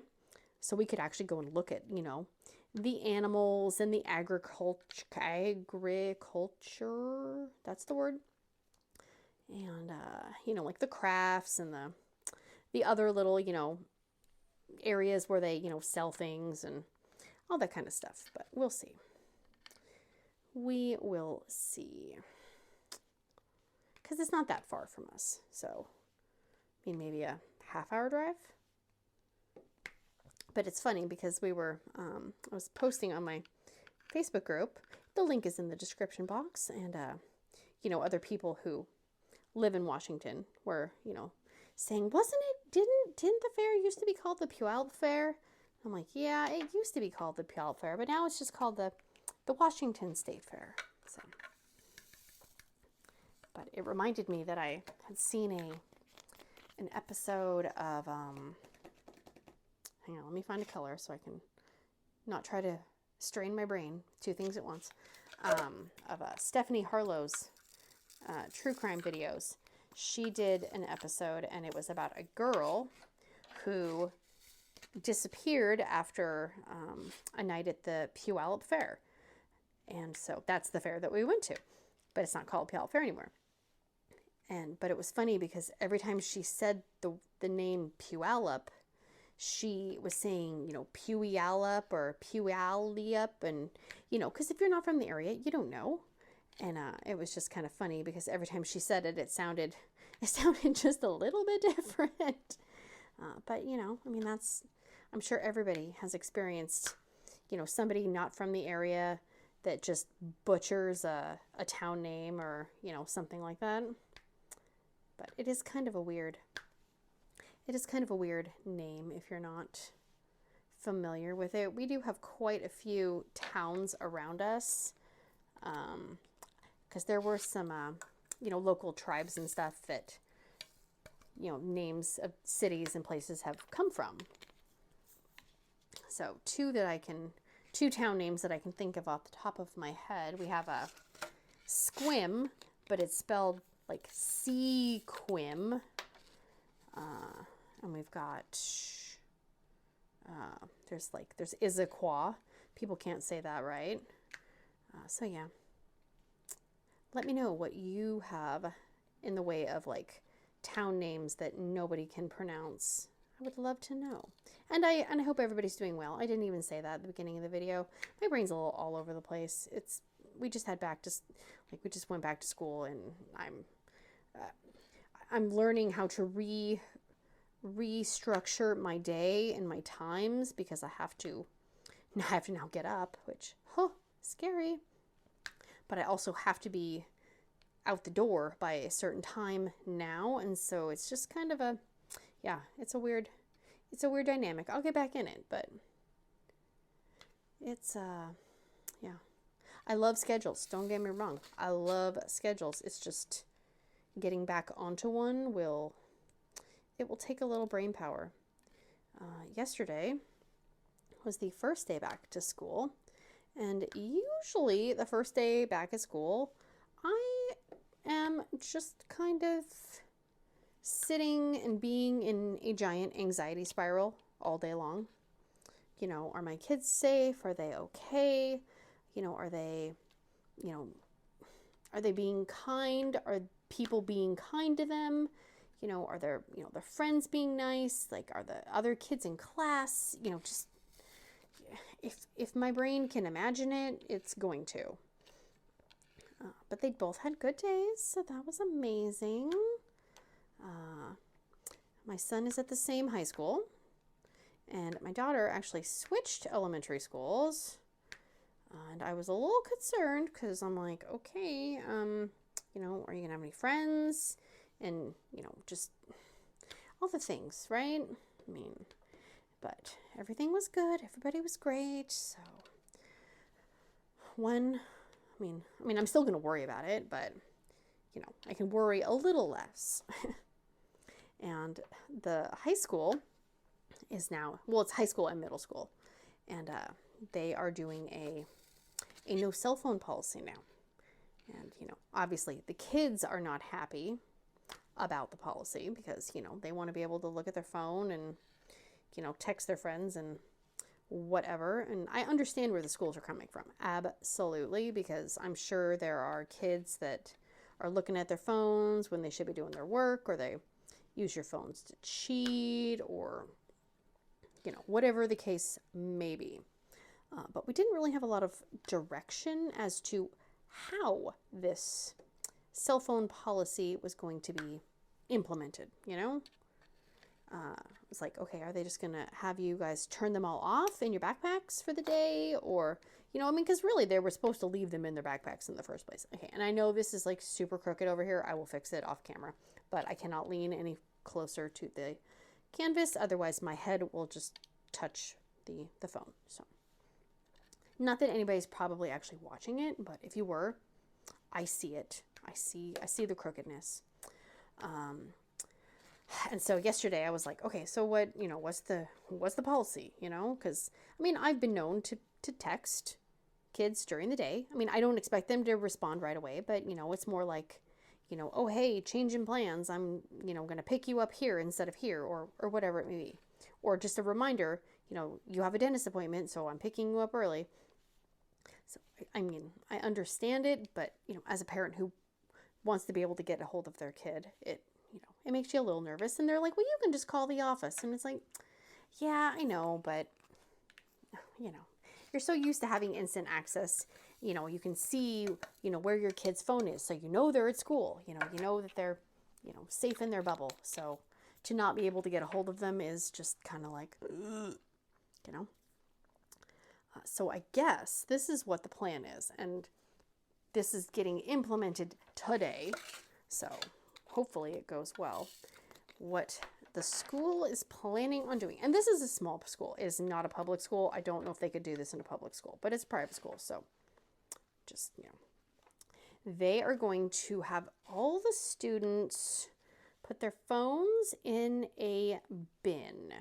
so we could actually go and look at, you know, the animals and the agriculture, that's the word. And, you know, like the crafts and the other little, you know, areas where they, you know, sell things and all that kind of stuff. But we'll see. We will see. Because it's not that far from us. So, I mean, maybe a half-hour drive. But it's funny because we were, I was posting on my Facebook group. The link is in the description box. And, you know, other people who live in Washington were, you know, saying, didn't the fair used to be called the Puyallup Fair? I'm like, yeah, it used to be called the Puyallup Fair, but now it's just called the Washington State Fair. So, but it reminded me that I had seen an episode of, hang on, let me find a color so I can not try to strain my brain, two things at once, of Stephanie Harlow's true crime videos. She did an episode, and it was about a girl who disappeared after a night at the Puyallup Fair. And so that's the fair that we went to, but it's not called Puyallup Fair anymore. But it was funny because every time she said the name Puyallup, she was saying, you know, Puyallup or Puyallup, and, you know, because if you're not from the area, you don't know. And it was just kind of funny because every time she said it, it sounded just a little bit different. But, you know, I mean, I'm sure everybody has experienced, you know, somebody not from the area that just butchers a town name or, you know, something like that. But it is kind of a weird name if you're not familiar with it. We do have quite a few towns around us. Because there were some, you know, local tribes and stuff that, you know, names of cities and places have come from. So two town names that I can think of off the top of my head. We have a Squim, but it's spelled like Sequim. And we've got, there's Issaquah. People can't say that right. So yeah. Let me know what you have in the way of like town names that nobody can pronounce. I would love to know. And I hope everybody's doing well. I didn't even say that at the beginning of the video. My brain's a little all over the place. We just went back to school, and I'm learning how to restructure my day and my times because I have to now get up, which scary. But I also have to be out the door by a certain time now. And so it's just kind of it's a weird dynamic. I'll get back in it, but it's, I love schedules. Don't get me wrong. I love schedules. It's just getting back onto one will take a little brain power. Yesterday was the first day back to school. And usually the first day back at school, I am just kind of sitting and being in a giant anxiety spiral all day long. You know, are my kids safe? Are they okay? You know, are they being kind? Are people being kind to them? You know, are their friends being nice? Like, are the other kids in class, you know, just, if my brain can imagine it, it's going to. But they both had good days, so that was amazing. My son is at the same high school, and my daughter actually switched elementary schools. And I was a little concerned because I'm like, okay, you know, are you gonna have any friends? And, you know, just all the things, right? I mean, but everything was good. Everybody was great. So I'm still going to worry about it, but, you know, I can worry a little less. And the high school is now, well, it's high school and middle school. And they are doing a no cell phone policy now. And, you know, obviously the kids are not happy about the policy because, you know, they want to be able to look at their phone and, you know, text their friends and whatever. And I understand where the schools are coming from. Absolutely. Because I'm sure there are kids that are looking at their phones when they should be doing their work, or they use your phones to cheat, or, you know, whatever the case may be. But we didn't really have a lot of direction as to how this cell phone policy was going to be implemented, you know? It's like, okay, are they just going to have you guys turn them all off in your backpacks for the day? Or, you know, I mean, because really they were supposed to leave them in their backpacks in the first place. Okay, and I know this is like super crooked over here. I will fix it off camera, but I cannot lean any closer to the canvas. Otherwise, my head will just touch the phone. So, not that anybody's probably actually watching it, but if you were, I see it. I see the crookedness. And so yesterday I was like, okay, so what, you know, what's the policy, you know? Because, I mean, I've been known to text kids during the day. I mean, I don't expect them to respond right away, but, you know, it's more like, you know, oh, hey, change in plans. I'm, you know, going to pick you up here instead of here, or whatever it may be. Or just a reminder, you know, you have a dentist appointment, so I'm picking you up early. So, I mean, I understand it, but, you know, as a parent who wants to be able to get a hold of their kid, it makes you a little nervous. And they're like, well, you can just call the office. And it's like, yeah, I know, but, you know, you're so used to having instant access. You know, you can see, you know, where your kid's phone is. So you know they're at school. You know that they're, you know, safe in their bubble. So to not be able to get a hold of them is just kind of like, ugh, you know. So I guess this is what the plan is. And this is getting implemented today. So hopefully it goes well. What the school is planning on doing, and this is a small school, it is not a public school. I don't know if they could do this in a public school, but it's a private school. So just, you know, they are going to have all the students put their phones in a bin,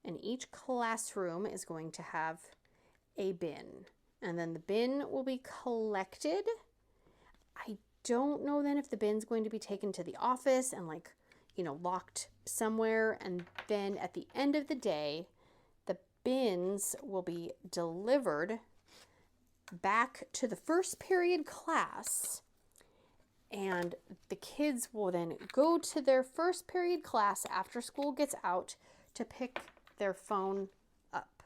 and each classroom is going to have a bin, and then the bin will be collected. I don't know then if the bin's going to be taken to the office and, like, you know, locked somewhere, and then at the end of the day the bins will be delivered back to the first period class, and the kids will then go to their first period class after school gets out to pick their phone up.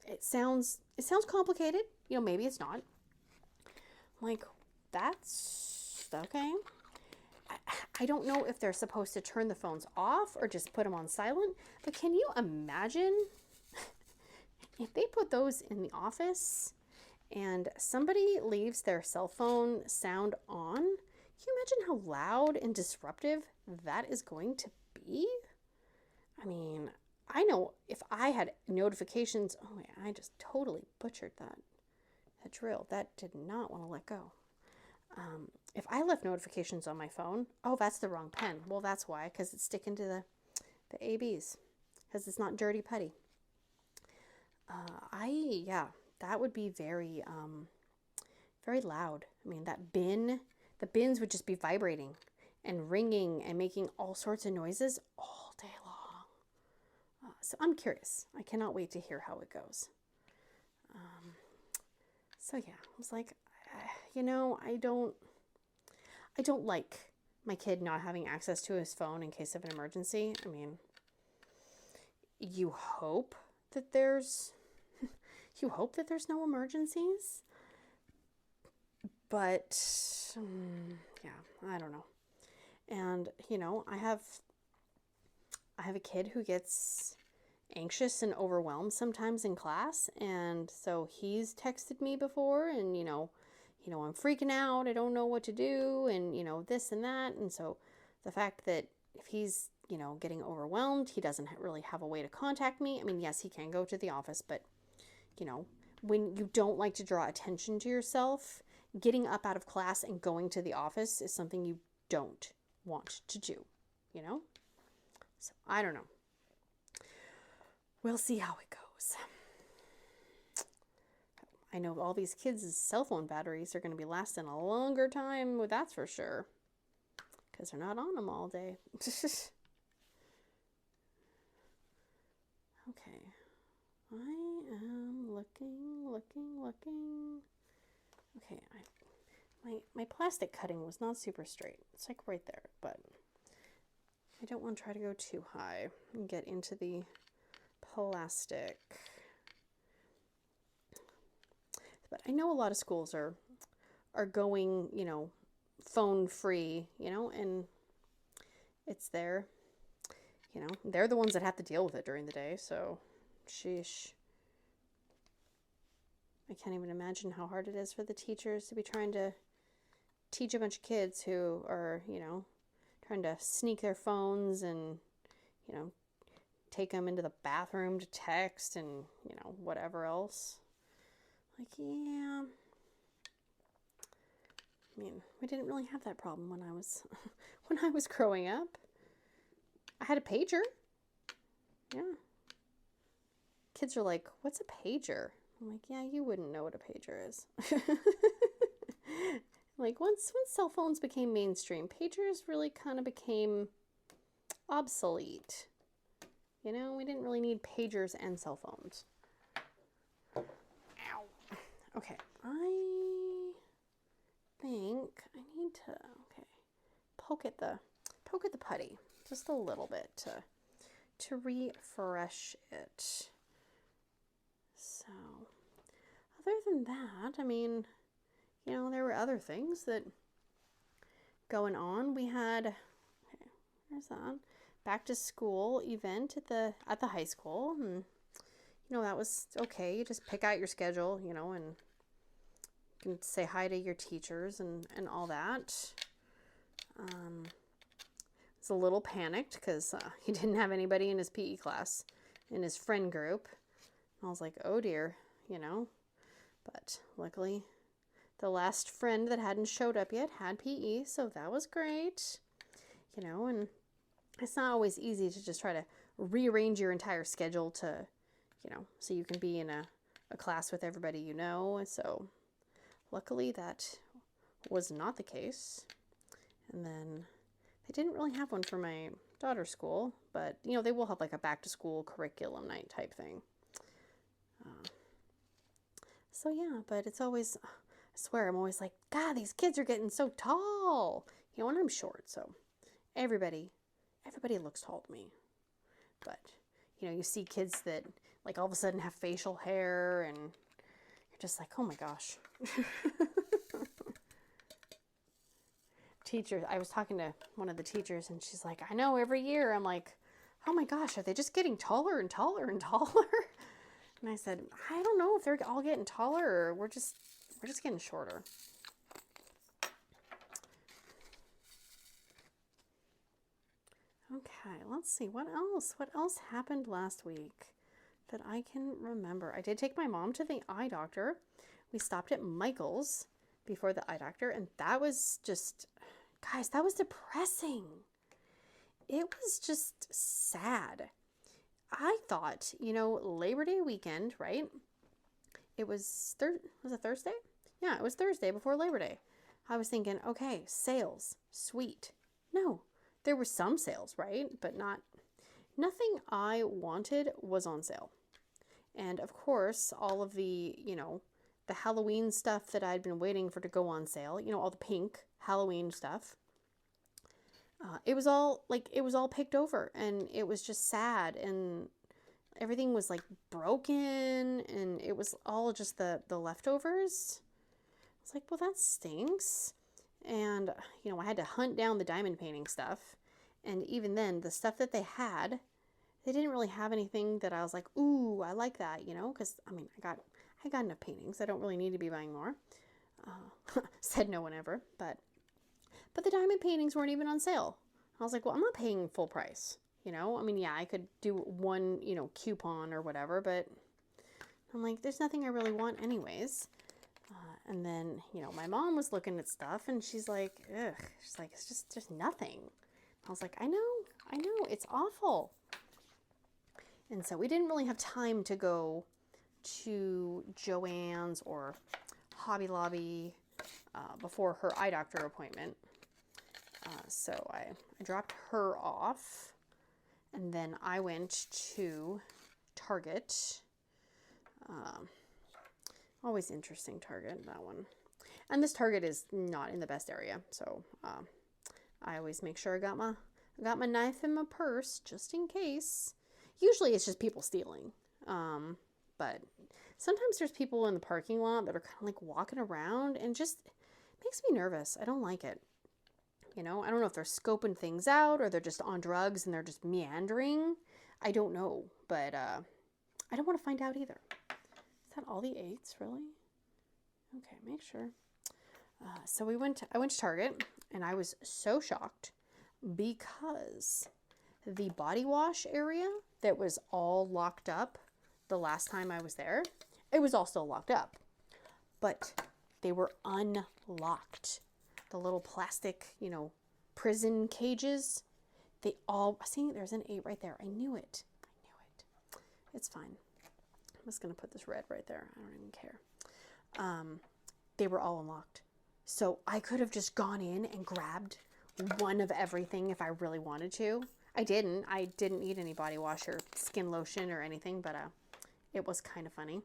It sounds complicated, you know, maybe it's not. Like, that's okay. I don't know if they're supposed to turn the phones off or just put them on silent, but can you imagine if they put those in the office and somebody leaves their cell phone sound on? Can you imagine how loud and disruptive that is going to be? I mean, I know if I had notifications, oh wait, I just totally butchered that drill. That did not want to let go. If I left notifications on my phone, oh, that's the wrong pen. Well, that's why, because it's sticking to the ABs, because it's not dirty putty. Yeah, that would be very, very loud. I mean, the bins would just be vibrating and ringing and making all sorts of noises all day long. So I'm curious. I cannot wait to hear how it goes. So yeah, I was like, you know, I don't like my kid not having access to his phone in case of an emergency. I mean, you hope that there's no emergencies, but yeah, I don't know. And, you know, I have a kid who gets anxious and overwhelmed sometimes in class, and so he's texted me before, and you know I'm freaking out, I don't know what to do, and you know this and that. And so the fact that if he's, you know, getting overwhelmed, he doesn't really have a way to contact me. I mean, yes, he can go to the office, but you know, when you don't like to draw attention to yourself, getting up out of class and going to the office is something you don't want to do, you know. So I don't know. We'll see how it goes. I know all these kids' cell phone batteries are going to be lasting a longer time, well, that's for sure, because they're not on them all day. Okay, I am looking. Okay, my plastic cutting was not super straight. It's like right there, but I don't want to try to go too high and get into the plastic. But I know a lot of schools are going, you know, phone free, you know, and it's there. You know, they're the ones that have to deal with it during the day, so sheesh. I can't even imagine how hard it is for the teachers to be trying to teach a bunch of kids who are, you know, trying to sneak their phones and, you know, take them into the bathroom to text and, you know, whatever else. Like, yeah. I mean, we didn't really have that problem when I was growing up. I had a pager. Yeah. Kids are like, "What's a pager?" I'm like, "Yeah, you wouldn't know what a pager is." Like, once cell phones became mainstream, pagers really kind of became obsolete. You know, we didn't really need pagers and cell phones. Ow. Okay, I think I need to, poke at the putty just a little bit to refresh it. So, other than that, I mean, you know, there were other things that going on. We had, there's that, back to school event at the high school, and you know, that was okay. You just pick out your schedule, you know, and you can say hi to your teachers and all that. Was a little panicked because he didn't have anybody in his PE class, in his friend group. And I was like, oh dear, you know. But luckily, the last friend that hadn't showed up yet had PE, so that was great. You know, and it's not always easy to just try to rearrange your entire schedule to, you know, so you can be in a class with everybody you know. So luckily that was not the case. And then they didn't really have one for my daughter's school, but, you know, they will have like a back to school curriculum night type thing. So yeah, but it's always, I swear, I'm always like, God, these kids are getting so tall. You know, and I'm short, so everybody looks tall to me. But, you know, you see kids that like all of a sudden have facial hair and you're just like, oh my gosh. Teacher, I was talking to one of the teachers and she's like, I know, every year. I'm like, oh my gosh, are they just getting taller and taller and taller? And I said, I don't know if they're all getting taller or we're just getting shorter. Okay, let's see, what else happened last week that I can remember? I did take my mom to the eye doctor. We stopped at Michael's before the eye doctor, and that was just, guys, that was depressing. It was just sad. I thought, you know, Labor Day weekend, right? It was was it Thursday? Yeah, it was Thursday before Labor Day. I was thinking, okay, sales, sweet. No, there were some sales, right? But nothing I wanted was on sale. And of course, all of the, you know, the Halloween stuff that I'd been waiting for to go on sale, you know, all the pink Halloween stuff. It was all picked over, and it was just sad, and everything was like broken, and it was all just the leftovers. I was like, well, that stinks. And, you know, I had to hunt down the diamond painting stuff, and even then, the stuff that they had, they didn't really have anything that I was like, ooh, I like that, you know, because, I mean, I got enough paintings. I don't really need to be buying more. Said no one ever, but the diamond paintings weren't even on sale. I was like, well, I'm not paying full price, you know? I mean, yeah, I could do one, you know, coupon or whatever, but I'm like, there's nothing I really want anyways. And then, you know, my mom was looking at stuff and she's like, ugh, she's like, it's just, there's nothing. I was like, I know, it's awful. And so we didn't really have time to go to Joann's or Hobby Lobby before her eye doctor appointment. So I dropped her off, and then I went to Target. Always interesting Target, that one. And this Target is not in the best area, so I always make sure I got my knife in my purse just in case. Usually it's just people stealing, but sometimes there's people in the parking lot that are kind of like walking around, and just makes me nervous. I don't like it. You know, I don't know if they're scoping things out or they're just on drugs and they're just meandering. I don't know, but I don't want to find out either. Is that all the 8s, really? Okay, make sure. So I went to Target, and I was so shocked because the body wash area that was all locked up the last time I was there, it was all still locked up, but they were unlocked. The little plastic, you know, prison cages, they all, see, there's an 8 right there. I knew it. It's fine. I'm just going to put this red right there. I don't even care. They were all unlocked. So I could have just gone in and grabbed one of everything if I really wanted to. I didn't need any body wash or skin lotion or anything, but it was kind of funny.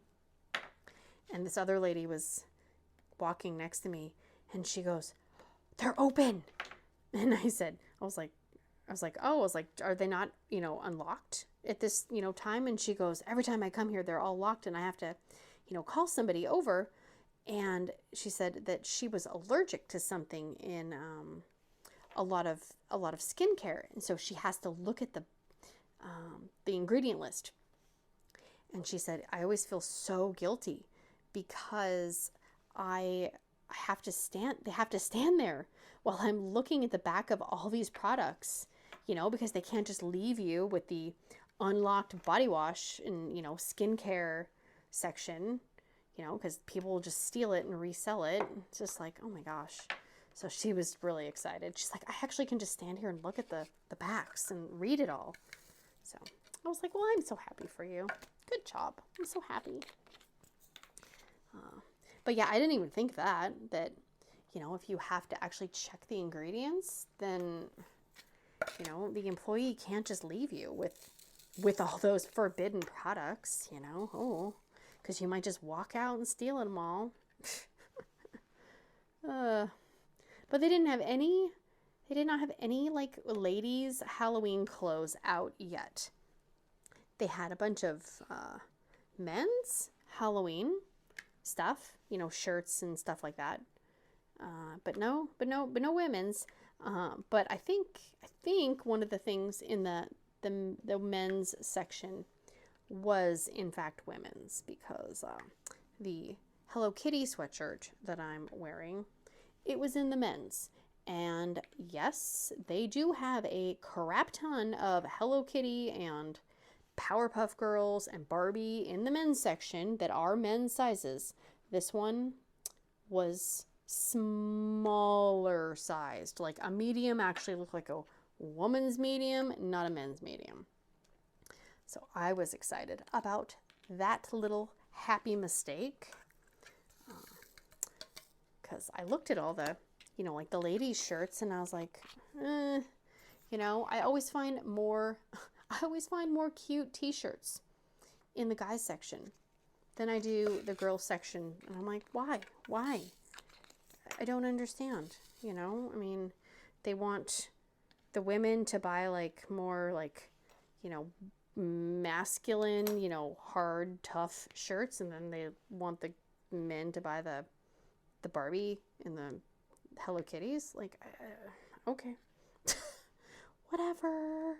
And this other lady was walking next to me, and she goes, "They're open." And I was like, are they not, you know, unlocked at this, you know, time? And she goes, "Every time I come here, they're all locked, and I have to, you know, call somebody over." And she said that she was allergic to something in a lot of skincare, and so she has to look at the ingredient list. And she said, "I always feel so guilty because they have to stand there while I'm looking at the back of all these products, you know, because they can't just leave you with the unlocked body wash and, you know, skincare section, you know, because people will just steal it and resell it." It's just like, oh my gosh. So she was really excited. She's like, "I actually can just stand here and look at the backs and read it all." So I was like, well, I'm so happy for you. Good job. I'm so happy. But yeah, I didn't even think that, you know, if you have to actually check the ingredients, then, you know, the employee can't just leave you with all those forbidden products, you know. Oh, because you might just walk out and steal them all. But they did not have any like ladies' Halloween clothes out yet. They had a bunch of men's Halloween stuff, you know, shirts and stuff like that. But no women's. But I think one of the things in the men's section was in fact women's, because the Hello Kitty sweatshirt that I'm wearing, it was in the men's. And yes, they do have a crap ton of Hello Kitty and Powerpuff Girls and Barbie in the men's section that are men's sizes. This one was smaller sized, like a medium actually looked like a woman's medium, not a men's medium. So I was excited about that little happy mistake, because I looked at all the, you know, like the ladies' shirts, and I was like, you know, I always find more cute t-shirts in the guys section than I do the girls section. And I'm like, why? I don't understand, you know? I mean, they want the women to buy like more like, you know, masculine, you know, hard, tough shirts, and then they want the men to buy the Barbie and the Hello Kitties. Like, okay. Whatever.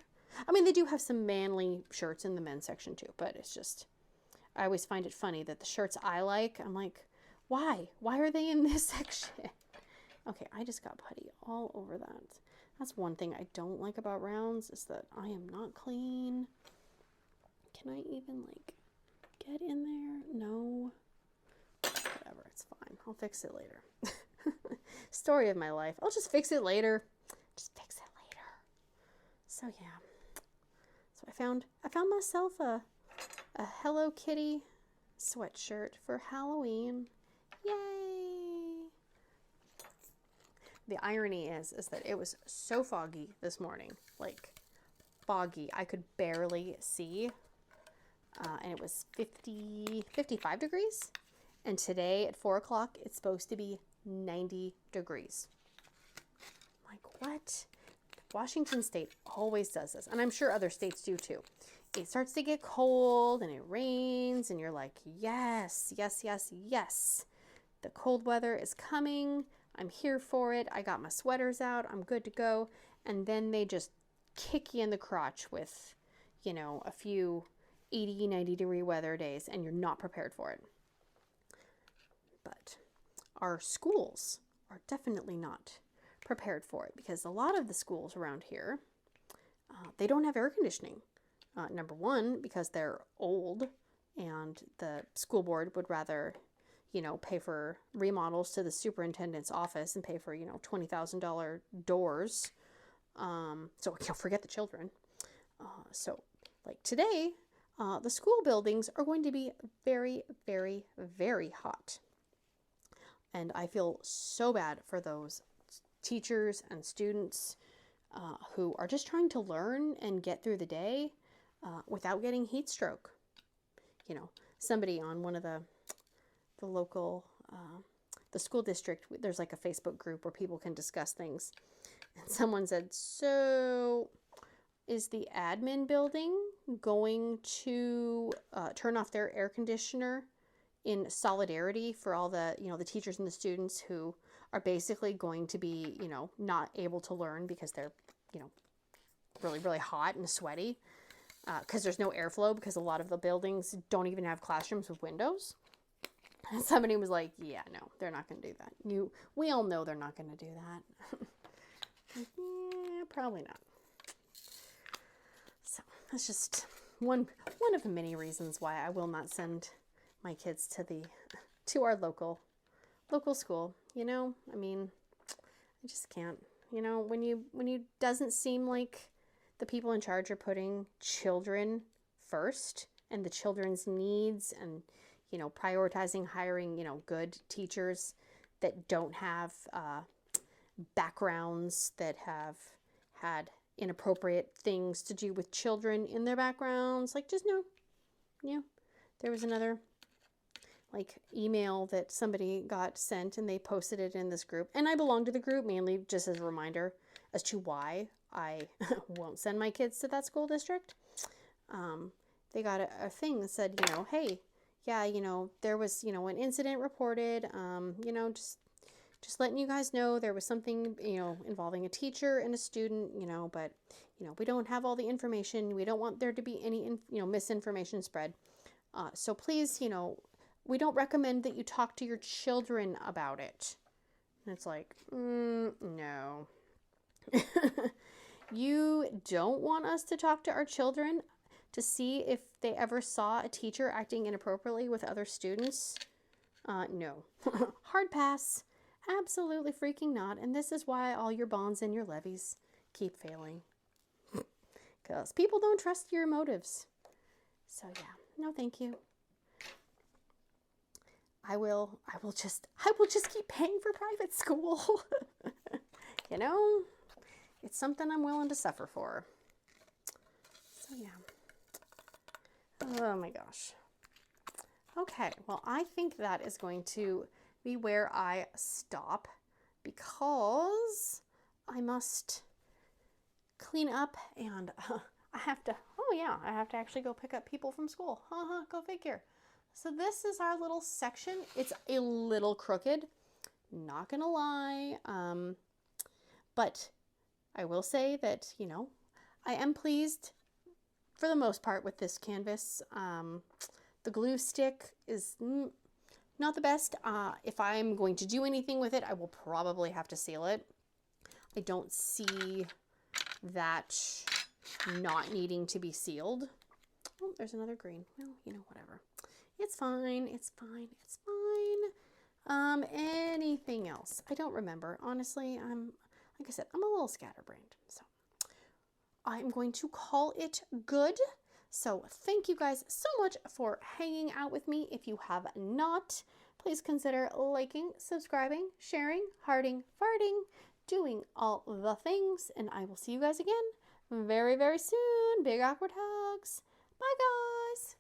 I mean, they do have some manly shirts in the men's section too, but it's just, I always find it funny that the shirts I like, I'm like, why? Why are they in this section? Okay, I just got putty all over that. That's one thing I don't like about Rounds, is that I am not clean. Can I even, like, get in there? No. Whatever, it's fine. I'll fix it later. Story of my life. I'll just fix it later. Just fix it later. So, yeah. So I found myself a Hello Kitty sweatshirt for Halloween. Yay! The irony is that it was so foggy this morning, like foggy. I could barely see, and it was 55 degrees. And today at 4 o'clock, it's supposed to be 90 degrees. Like, what? Washington State always does this, and I'm sure other states do too. It starts to get cold and it rains, and you're like, yes, yes, yes, yes. The cold weather is coming. I'm here for it. I got my sweaters out. I'm good to go. And then they just kick you in the crotch with, you know, a few 80, 90 degree weather days, and you're not prepared for it. But our schools are definitely not prepared for it, because a lot of the schools around here, they don't have air conditioning. Number one, because they're old and the school board would rather, you know, pay for remodels to the superintendent's office and pay for, you know, $20,000 doors. So, you know, forget the children. So like today, the school buildings are going to be very, very, very hot. And I feel so bad for those teachers and students who are just trying to learn and get through the day without getting heat stroke. You know, somebody on one of the local, the school district, there's like a Facebook group where people can discuss things. And someone said, so is the admin building going to turn off their air conditioner in solidarity for all the, you know, the teachers and the students who are basically going to be, you know, not able to learn because they're, you know, really, really hot and sweaty because there's no airflow, because a lot of the buildings don't even have classrooms with windows. And somebody was like, yeah, no, they're not going to do that. We all know they're not going to do that. Yeah, probably not. So that's just one of the many reasons why I will not send my kids to our local school. You know, I mean, I just can't. You know, when you doesn't seem like the people in charge are putting children first and the children's needs, and, you know, prioritizing hiring, you know, good teachers that don't have backgrounds that have had inappropriate things to do with children in their backgrounds. Like, just no. Yeah. There was another like email that somebody got sent, and they posted it in this group, and I belong to the group mainly just as a reminder as to why I won't send my kids to that school district. They got a thing that said, you know, hey, yeah, you know, there was, you know, an incident reported, you know, just letting you guys know there was something, you know, involving a teacher and a student, you know, but, you know, we don't have all the information. We don't want there to be any, you know, misinformation spread. So please, you know, we don't recommend that you talk to your children about it. And it's like, no. You don't want us to talk to our children to see if they ever saw a teacher acting inappropriately with other students? No. Hard pass. Absolutely freaking not. And this is why all your bonds and your levies keep failing. Because people don't trust your motives. So yeah, no thank you. I will just keep paying for private school. You know, it's something I'm willing to suffer for. So yeah. Oh my gosh. Okay, well, I think that is going to be where I stop, because I must clean up, and I have to, oh yeah, I have to actually go pick up people from school. Go figure. So this is our little section. It's a little crooked, not gonna lie, but I will say that, you know, I am pleased for the most part with this canvas. The glue stick is not the best. If I'm going to do anything with it, I will probably have to seal it. I don't see that not needing to be sealed. Oh, there's another green. Well, you know, whatever. It's fine. It's fine. It's fine. Anything else? I don't remember. Honestly, like I said, I'm a little scatterbrained. So I'm going to call it good. So thank you guys so much for hanging out with me. If you have not, please consider liking, subscribing, sharing, hearting, farting, doing all the things, and I will see you guys again very, very soon. Big awkward hugs. Bye, guys.